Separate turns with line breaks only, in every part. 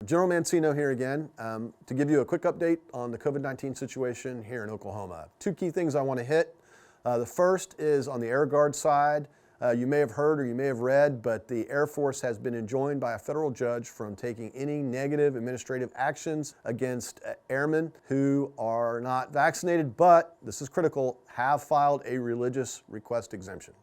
General Mancino here again to give you a quick update on the COVID-19 situation here in Oklahoma. Two key things I want to hit. The first is on the Air Guard side. You may have heard or you may have read, but the Air Force has been enjoined by a federal judge from taking any negative administrative actions against airmen who are not vaccinated, but, this is critical, have filed a religious request exemption.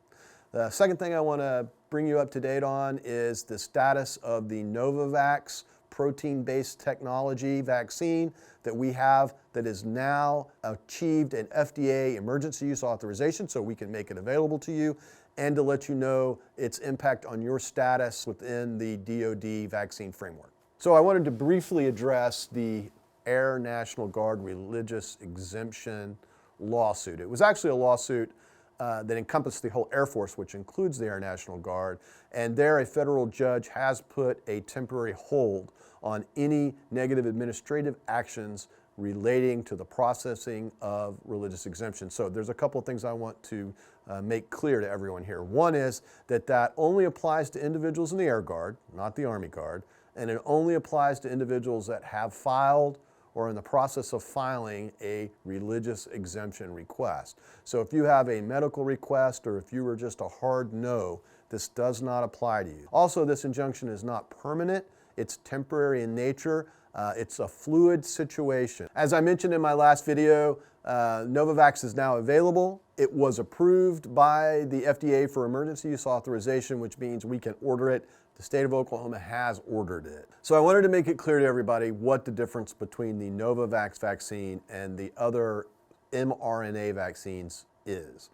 The second thing I want to bring you up to date on is the status of the Novavax protein-based technology vaccine that we have that has now achieved an FDA emergency use authorization so we can make it available to you, and to let you know its impact on your status within the DoD vaccine framework. So I wanted to briefly address the Air National Guard religious exemption lawsuit. It was actually a lawsuit that encompassed the whole Air Force, which includes the Air National Guard, and there a federal judge has put a temporary hold on any negative administrative actions relating to the processing of religious exemptions. So there's a couple of things I want to make clear to everyone here. One is that only applies to individuals in the Air Guard, not the Army Guard, and it only applies to individuals that have filed or in the process of filing a religious exemption request. So if you have a medical request or if you were just a hard no, this does not apply to you. Also, this injunction is not permanent. It's temporary in nature. It's a fluid situation. As I mentioned in my last video, Novavax is now available. It was approved by the FDA for emergency use authorization, which means we can order it. The state of Oklahoma has ordered it. So I wanted to make it clear to everybody what the difference between the Novavax vaccine and the other mRNA vaccines is.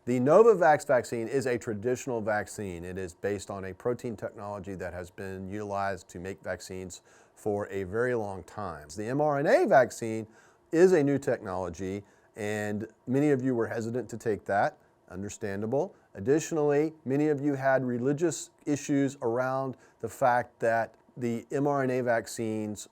The Novavax vaccine is a traditional vaccine. It is based on a protein technology that has been utilized to make vaccines for a very long time. The mRNA vaccine is a new technology, and many of you were hesitant to take that. Understandable. Additionally, many of you had religious issues around the fact that the mRNA vaccines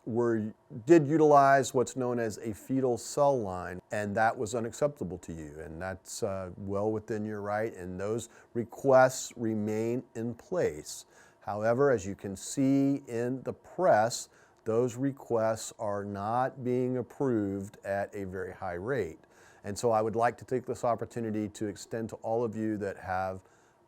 did utilize what's known as a fetal cell line, and that was unacceptable to you, and that's well within your right, and those requests remain in place. However, as you can see in the press, those requests are not being approved at a very high rate. And so I would like to take this opportunity to extend to all of you that have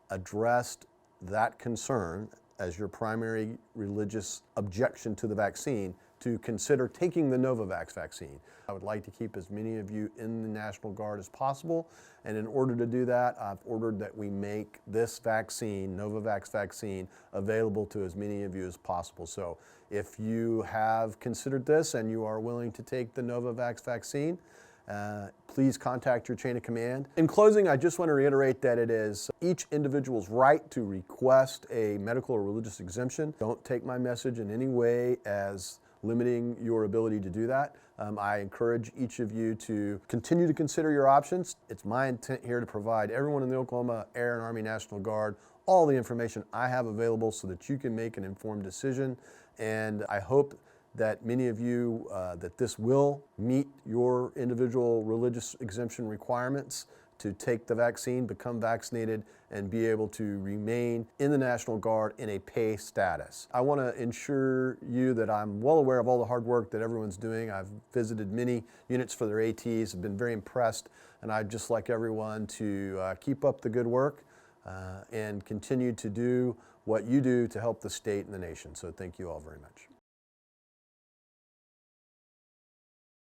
addressed that concern as your primary religious objection to the vaccine to consider taking the Novavax vaccine. I would like to keep as many of you in the National Guard as possible, and in order to do that, I've ordered that we make this vaccine, Novavax vaccine, available to as many of you as possible. So if you have considered this and you are willing to take the Novavax vaccine, please contact your chain of command. In closing, I just want to reiterate that it is each individual's right to request a medical or religious exemption. Don't take my message in any way as limiting your ability to do that. I encourage each of you to continue to consider your options. It's my intent here to provide everyone in the Oklahoma Air and Army National Guard all the information I have available so that you can make an informed decision. And I hope that many of you, that this will meet your individual religious exemption requirements to take the vaccine, become vaccinated, and be able to remain in the National Guard in a pay status. I want to ensure you that I'm well aware of all the hard work that everyone's doing. I've visited many units for their ATs, have been very impressed, and I'd just like everyone to keep up the good work and continue to do what you do to help the state and the nation. So thank you all very much.